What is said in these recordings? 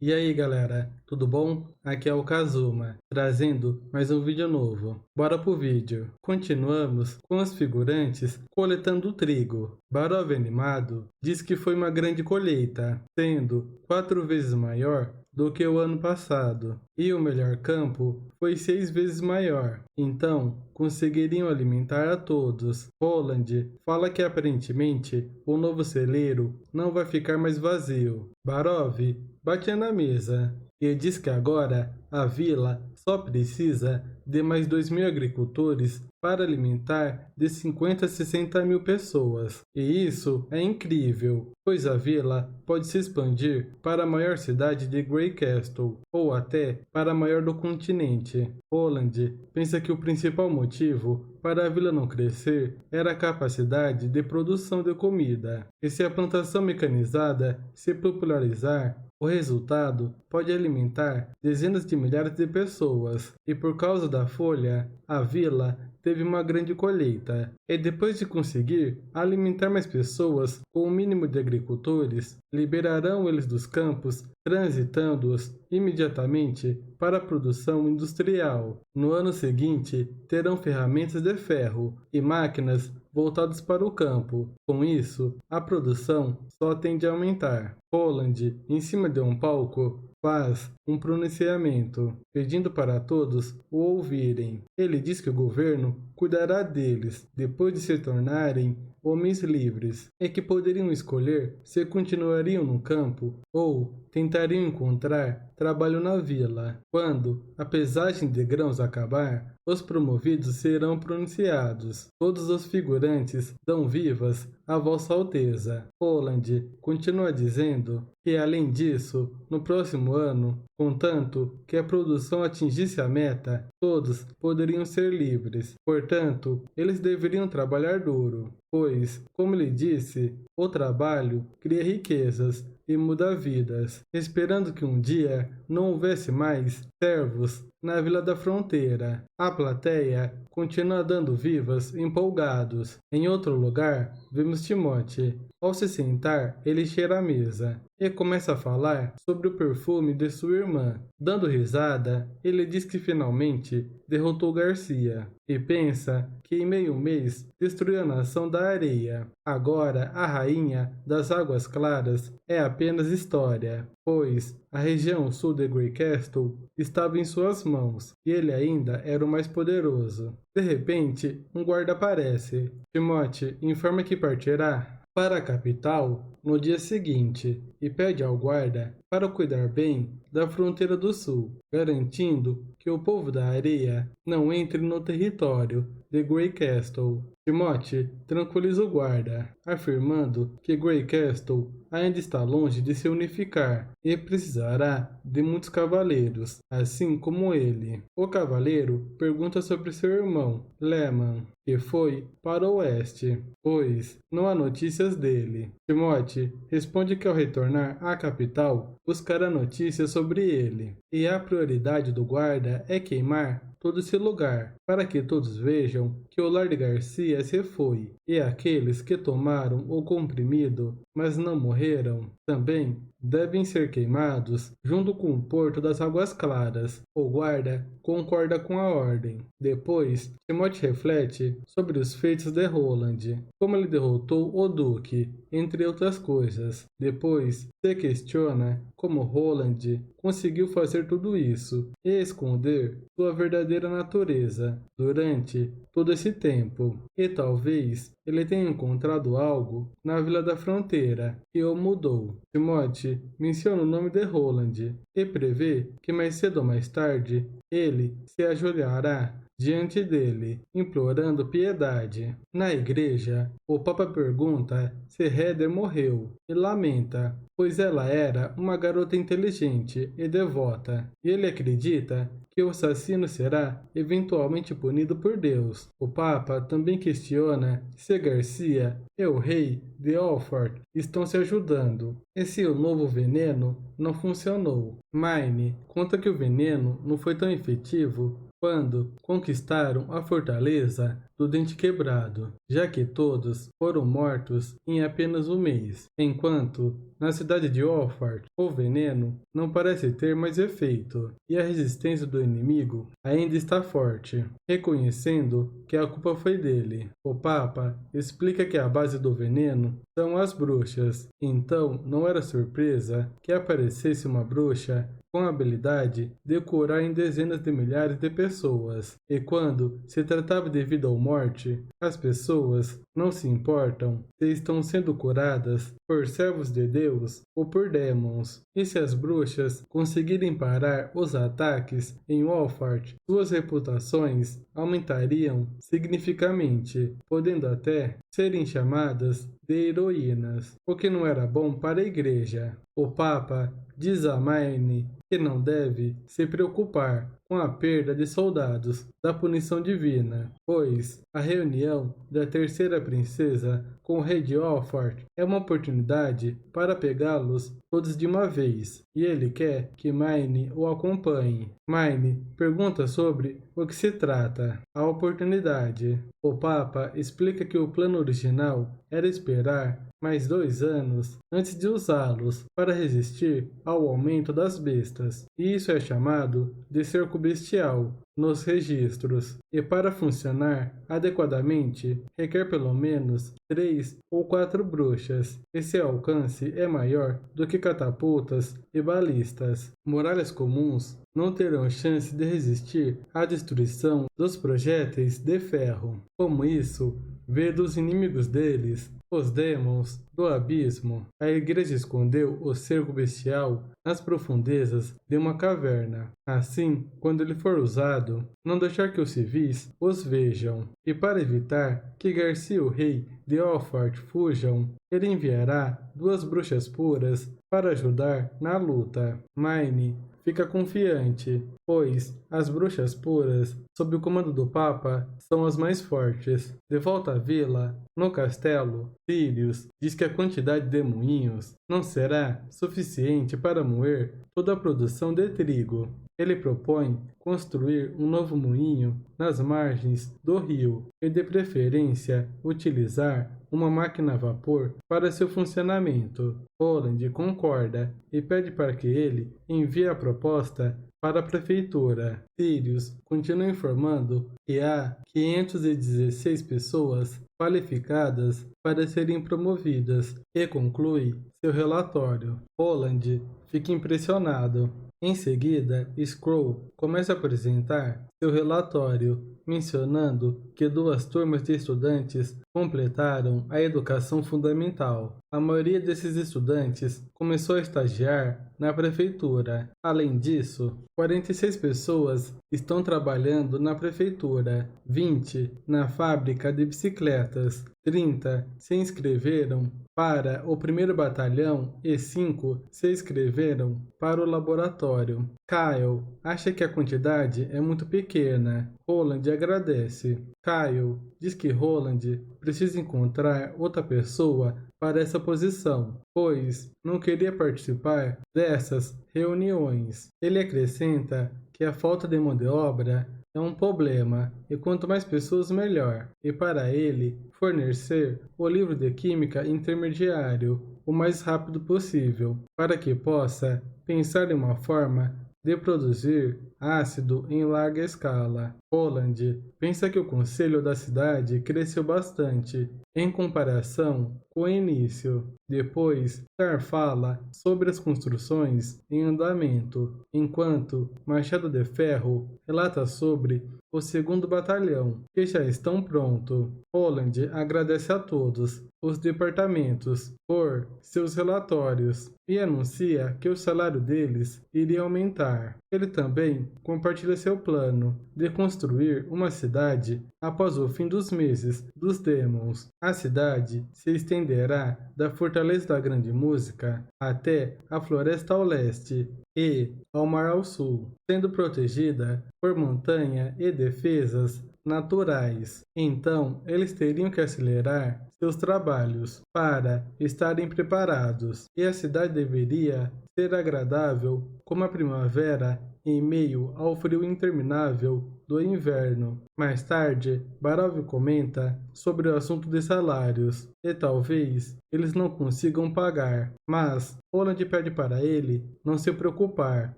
E aí galera, tudo bom? Aqui é o Kazuma, trazendo mais um vídeo novo. Bora pro vídeo. Continuamos com os figurantes coletando trigo. Barov animado diz que foi uma grande colheita, sendo 4 vezes maior do que o ano passado. E o melhor campo foi 6 vezes maior, então conseguiriam alimentar a todos. Roland fala que aparentemente o novo celeiro não vai ficar mais vazio. Barov bate na mesa e diz que agora a vila só precisa de mais 2.000 agricultores para alimentar de 50 a 60 mil pessoas. E isso é incrível, pois a vila pode se expandir para a maior cidade de Greycastle, ou até para a maior do continente. Roland pensa que o principal motivo para a vila não crescer era a capacidade de produção de comida. E se a plantação mecanizada se popularizar, o resultado pode alimentar dezenas de milhares de pessoas, e por causa da folha, a vila teve uma grande colheita. E depois de conseguir alimentar mais pessoas com o mínimo de agricultores, liberarão eles dos campos, transitando-os imediatamente para a produção industrial. No ano seguinte, terão ferramentas de ferro e máquinas voltadas para o campo. Com isso, a produção só tende a aumentar. Roland, em cima de um palco, faz um pronunciamento, pedindo para todos o ouvirem. Ele diz que o governo cuidará deles depois de se tornarem homens livres, e que poderiam escolher se continuariam no campo ou tentariam encontrar trabalho na vila. Quando a pesagem de grãos acabar, os promovidos serão pronunciados. Todos os figurantes dão vivas a Vossa Alteza. Roland continua dizendo que, além disso, no próximo ano, contanto que a produção atingisse a meta, todos poderiam ser livres. Portanto, eles deveriam trabalhar duro, pois, como ele disse, o trabalho cria riquezas e muda vidas, esperando que um dia não houvesse mais servos na Vila da Fronteira. A plateia continua dando vivas empolgados. Em outro lugar, vemos Timóteo. Ao se sentar, ele cheira a mesa e começa a falar sobre o perfume de sua irmã. Dando risada, ele diz que finalmente derrotou Garcia e pensa que em meio mês destruiu a nação da areia. Agora, a rainha das águas claras é apenas história, pois a região sul de Greycastle estava em suas mãos e ele ainda era o mais poderoso. De repente, um guarda aparece. Timóteo informa que partirá para a capital no dia seguinte e pede ao guarda para cuidar bem da fronteira do sul, garantindo que o povo da areia não entre no território de Greycastle. Timóteo tranquiliza o guarda, afirmando que Greycastle ainda está longe de se unificar e precisará de muitos cavaleiros, assim como ele. O cavaleiro pergunta sobre seu irmão, Leman, que foi para o oeste, pois não há notícias dele. Timóteo responde que ao retornar à capital, buscará notícias sobre ele, e a prioridade do guarda é queimar todo esse lugar, para que todos vejam que o lar de Garcia se foi, e aqueles que tomaram o comprimido, mas não morreram, também devem ser queimados junto com o Porto das Águas Claras. O guarda concorda com a ordem. Depois, Timóteo reflete sobre os feitos de Roland, como ele derrotou o Duque, entre outras coisas. Depois, se questiona como Roland conseguiu fazer tudo isso e esconder sua verdadeira natureza durante todo esse tempo. E talvez ele tenha encontrado algo na Vila da Fronteira que o mudou. Timóteo menciona o nome de Roland e prevê que mais cedo ou mais tarde ele se ajoelhará diante dele, implorando piedade. Na igreja, o Papa pergunta se Heather morreu e lamenta, pois ela era uma garota inteligente e devota, e ele acredita que o assassino será eventualmente punido por Deus. O Papa também questiona se Garcia e o rei de Alford estão se ajudando, e se o novo veneno não funcionou. Mine conta que o veneno não foi tão efetivo quando conquistaram a fortaleza do dente quebrado, já que todos foram mortos em apenas um mês, enquanto na cidade de Alfard o veneno não parece ter mais efeito e a resistência do inimigo ainda está forte, reconhecendo que a culpa foi dele. O Papa explica que a base do veneno são as bruxas, então não era surpresa que aparecesse uma bruxa com a habilidade de curar em dezenas de milhares de pessoas. E quando se tratava de vida ou morte, as pessoas não se importam se estão sendo curadas por servos de Deus ou por demons. E se as bruxas conseguirem parar os ataques em Walfart, suas reputações aumentariam significativamente, podendo até serem chamadas de heroínas, o que não era bom para a igreja. O Papa diz a Hermione que não deve se preocupar com a perda de soldados da punição divina, pois a reunião da terceira princesa com o rei de Alford é uma oportunidade para pegá-los todos de uma vez, e ele quer que Hermione o acompanhe. Hermione pergunta sobre o que se trata. A oportunidade. O Papa explica que o plano original era esperar mais 2 anos antes de usá-los para resistir ao aumento das bestas, e isso é chamado de cerco bestial nos registros, e para funcionar adequadamente requer pelo menos 3 ou 4 bruxas, e seu alcance é maior do que catapultas e balistas. Muralhas comuns não terão chance de resistir à destruição dos projéteis de ferro. Como isso vê dos inimigos deles, os demons do abismo. A igreja escondeu o cerco bestial nas profundezas de uma caverna. Assim, quando ele for usado, não deixar que os civis os vejam. E para evitar que Garcia, o rei de Alfard, fujam, ele enviará 2 bruxas puras para ajudar na luta. Hermione fica confiante, pois as bruxas puras, sob o comando do Papa, são as mais fortes. De volta à vila, no castelo, Sirius diz que a quantidade de moinhos não será suficiente para moer toda a produção de trigo. Ele propõe construir um novo moinho nas margens do rio e, de preferência, utilizar uma máquina a vapor para seu funcionamento. Roland concorda e pede para que ele envie a proposta para a prefeitura. Sirius continua informando que há 516 pessoas qualificadas para serem promovidas e conclui seu relatório. Roland fica impressionado. Em seguida, Scroll começa a apresentar seu relatório, mencionando que 2 turmas de estudantes completaram a educação fundamental. A maioria desses estudantes começou a estagiar na prefeitura. Além disso, 46 pessoas estão trabalhando na prefeitura, 20 na fábrica de bicicletas, 30 se inscreveram para o 1º batalhão e 5 se inscreveram para o laboratório. Kyle acha que a quantidade é muito pequena. Roland agradece. Kyle diz que Roland precisa encontrar outra pessoa para essa posição, pois não queria participar dessas reuniões. Ele acrescenta que a falta de mão de obra é um problema, e quanto mais pessoas melhor, e para ele fornecer o livro de química intermediário o mais rápido possível, para que possa pensar em uma forma de produzir ácido em larga escala. Roland pensa que o conselho da cidade cresceu bastante em comparação com o início. Depois, Tar fala sobre as construções em andamento, enquanto Machado de Ferro relata sobre o 2º batalhão, que já estão prontos. Roland agradece a todos os departamentos por seus relatórios e anuncia que o salário deles iria aumentar. Ele também compartilha seu plano de construir uma cidade após o fim dos meses dos Demons. A cidade se estenderá da Fortaleza da Grande Música até a Floresta ao leste e ao mar ao sul, sendo protegida por montanha e defesas naturais. Então, eles teriam que acelerar seus trabalhos para estarem preparados, e a cidade deveria ser agradável como a primavera em meio ao frio interminável do inverno. Mais tarde, Barov comenta sobre o assunto de salários, e talvez eles não consigam pagar, mas Roland pede para ele não se preocupar,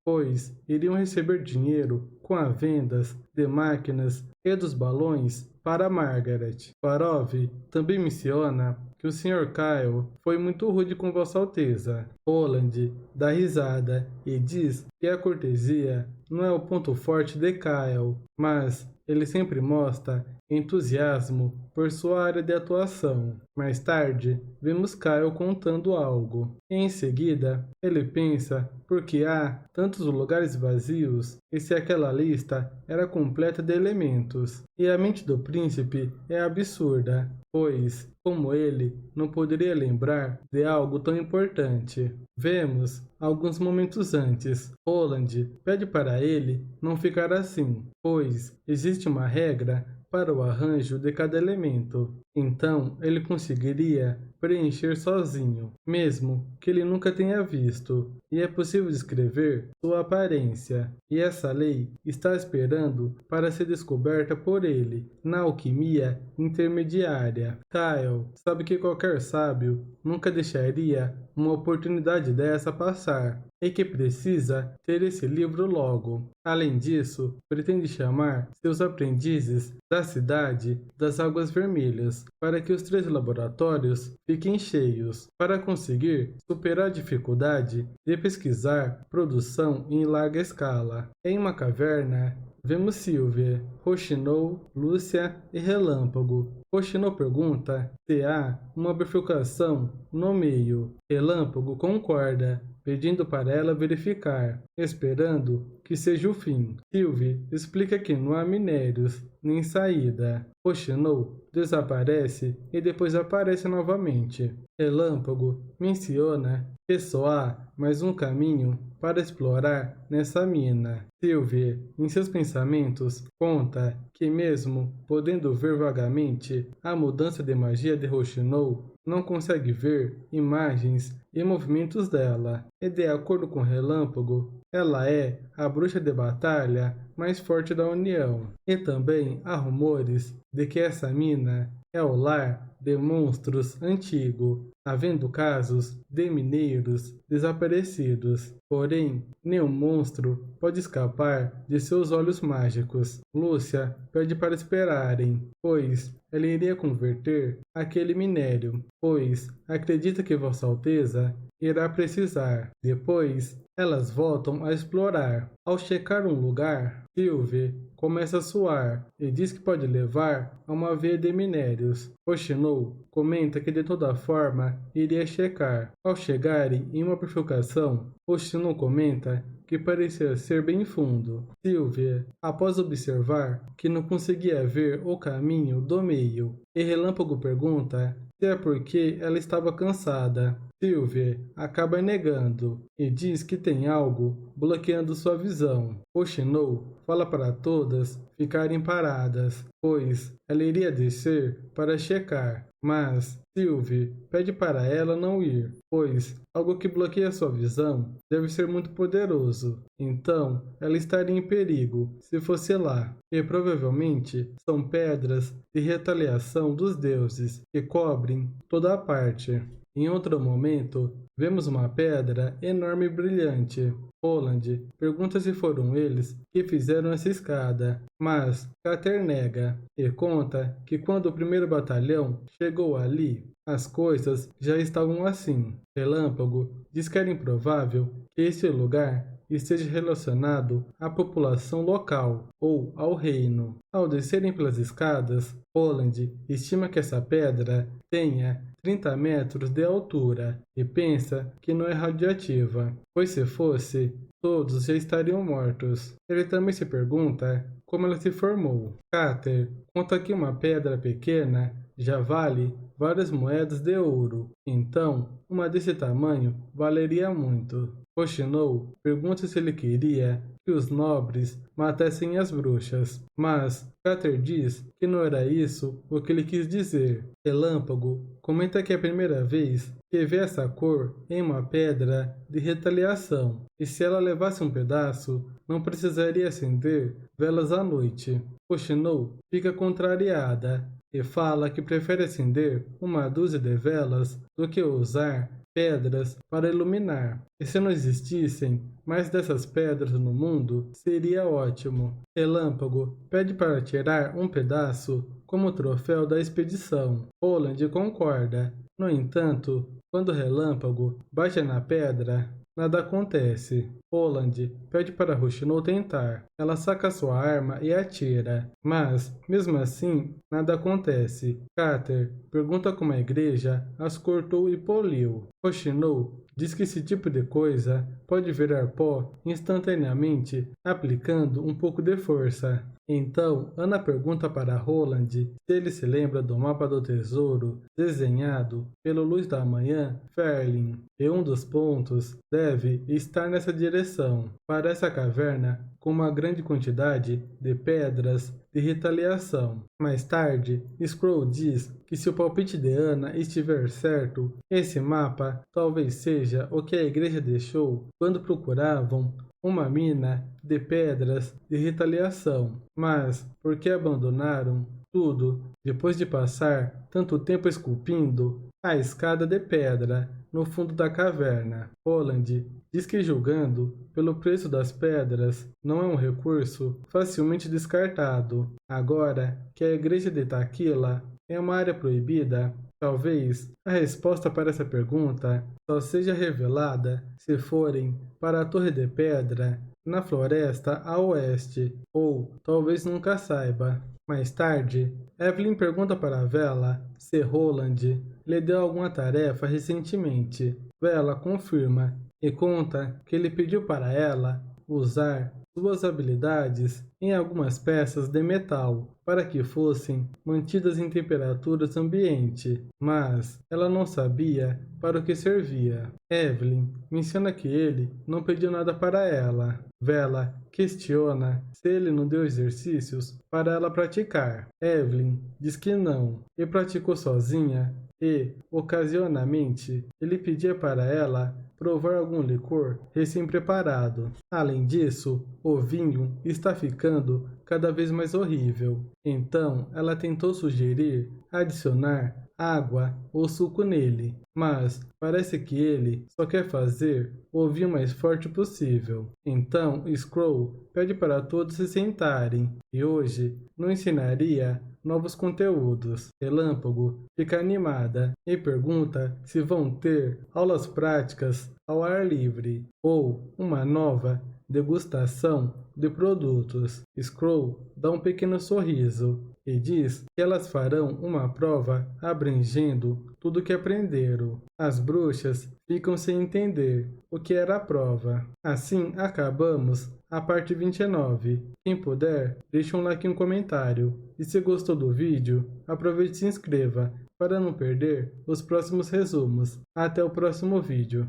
pois iriam receber dinheiro com as vendas de máquinas e dos balões para Margaret. Barov também menciona que o Sr. Kyle foi muito rude com Vossa Alteza. Roland dá risada e diz que a cortesia não é o ponto forte de Kyle, mas ele sempre mostra entusiasmo por sua área de atuação. Mais tarde, vemos Kyle contando algo. Em seguida, ele pensa por que há tantos lugares vazios e se aquela lista era completa de elementos. E a mente do príncipe é absurda, pois, como ele, não poderia lembrar de algo tão importante. Vemos, alguns momentos antes, Roland pede para ele não ficar assim, pois existe uma regra para o arranjo de cada elemento. Então, ele conseguiria preencher sozinho, mesmo que ele nunca tenha visto, e é possível descrever sua aparência. E essa lei está esperando para ser descoberta por ele na alquimia intermediária. Kyle sabe que qualquer sábio nunca deixaria uma oportunidade dessa passar, e que precisa ter esse livro logo. Além disso, pretende chamar seus aprendizes da cidade das Águas Vermelhas para que os 3 laboratórios fiquem cheios, para conseguir superar a dificuldade de pesquisar produção em larga escala. Em uma caverna, vemos Sylvie, Rochinol, Lúcia e Relâmpago. Rochinol pergunta se há uma bifurcação no meio. Relâmpago concorda, pedindo para ela verificar, esperando que seja o fim. Sylvie explica que não há minérios, nem saída. Rochinol desaparece e depois aparece novamente. Relâmpago menciona que só há mais um caminho para explorar nessa mina. Sylvie, em seus pensamentos, conta que mesmo podendo ver vagamente a mudança de magia de Rochinol, não consegue ver imagens e movimentos dela, e de acordo com Relâmpago, ela é a bruxa de batalha mais forte da União. E também há rumores de que essa mina é o lar de monstros antigo, havendo casos de mineiros desaparecidos. Porém, nenhum monstro pode escapar de seus olhos mágicos. Lúcia pede para esperarem, pois ela iria converter aquele minério, pois acredita que Vossa Alteza irá precisar. Depois, elas voltam a explorar. Ao checar um lugar, Sylvie começa a suar e diz que pode levar a uma veia de minérios. Rochinol comenta que de toda forma iria checar. Ao chegarem em uma bifurcação, Rochinol comenta que parecia ser bem fundo. Sylvie, após observar que não conseguia ver o caminho do meio, e Relâmpago pergunta se é porque ela estava cansada. Sylvie acaba negando e diz que tem algo bloqueando sua visão. Rochinol fala para todas ficarem paradas, pois ela iria descer para checar, mas Sylvie pede para ela não ir, pois algo que bloqueia sua visão deve ser muito poderoso. Então, ela estaria em perigo se fosse lá, e provavelmente são pedras de retaliação dos deuses que cobrem toda a parte. Em outro momento, vemos uma pedra enorme e brilhante. Roland pergunta se foram eles que fizeram essa escada, mas Cater nega e conta que quando o primeiro batalhão chegou ali, as coisas já estavam assim. Relâmpago diz que era improvável que esse lugar esteja relacionado à população local ou ao reino. Ao descerem pelas escadas, Roland estima que essa pedra tenha 30 metros de altura e pensa que não é radioativa, pois se fosse, todos já estariam mortos. Ele também se pergunta como ela se formou. Cater conta que uma pedra pequena já vale várias moedas de ouro, então uma desse tamanho valeria muito. Roshinou pergunta se ele queria que os nobres matassem as bruxas, mas Carter diz que não era isso o que ele quis dizer. Relâmpago comenta que é a primeira vez que vê essa cor em uma pedra de retaliação, e se ela levasse um pedaço, não precisaria acender velas à noite. Roshinou fica contrariada e fala que prefere acender uma dúzia de velas do que usar pedras para iluminar. E se não existissem mais dessas pedras no mundo, seria ótimo. Relâmpago pede para tirar um pedaço como troféu da expedição. Roland concorda. No entanto, quando Relâmpago bate na pedra, nada acontece. Roland pede para Roshinou tentar. Ela saca sua arma e atira, mas, mesmo assim, nada acontece. Carter pergunta como a igreja as cortou e poliu. Roshinou diz que esse tipo de coisa pode virar pó instantaneamente aplicando um pouco de força. Então, Ana pergunta para Roland se ele se lembra do mapa do tesouro desenhado pelo Luz da Manhã, Ferlin, e um dos pontos deve estar nessa direção, para essa caverna com uma grande quantidade de pedras de retaliação. Mais tarde, Scroll diz que se o palpite de Ana estiver certo, esse mapa talvez seja o que a igreja deixou quando procuravam uma mina de pedras de retaliação. Mas por que abandonaram tudo depois de passar tanto tempo esculpindo a escada de pedra no fundo da caverna? Roland diz que, julgando pelo preço das pedras, não é um recurso facilmente descartado. Agora que a igreja de Taquila é uma área proibida, talvez a resposta para essa pergunta só seja revelada se forem para a Torre de Pedra na floresta a oeste, ou talvez nunca saiba. Mais tarde, Evelyn pergunta para Vela se Roland lhe deu alguma tarefa recentemente. Vela confirma e conta que ele pediu para ela usar suas habilidades em algumas peças de metal para que fossem mantidas em temperaturas ambiente, mas ela não sabia para o que servia. Evelyn menciona que ele não pediu nada para ela. Vela questiona se ele não deu exercícios para ela praticar. Evelyn diz que não, e praticou sozinha e, ocasionalmente, ele pedia para ela provar algum licor recém-preparado. Além disso, o vinho está ficando cada vez mais horrível. Então, ela tentou sugerir adicionar água ou suco nele, mas parece que ele só quer fazer o vinho mais forte possível. Então, Scroll pede para todos se sentarem e hoje não ensinaria novos conteúdos. Relâmpago fica animada e pergunta se vão ter aulas práticas ao ar livre ou uma nova degustação de produtos. Scroll dá um pequeno sorriso e diz que elas farão uma prova abrangendo tudo o que aprenderam. As bruxas ficam sem entender o que era a prova. Assim acabamos a parte 29. Quem puder, deixa um like e um comentário. E se gostou do vídeo, aproveite e se inscreva para não perder os próximos resumos. Até o próximo vídeo.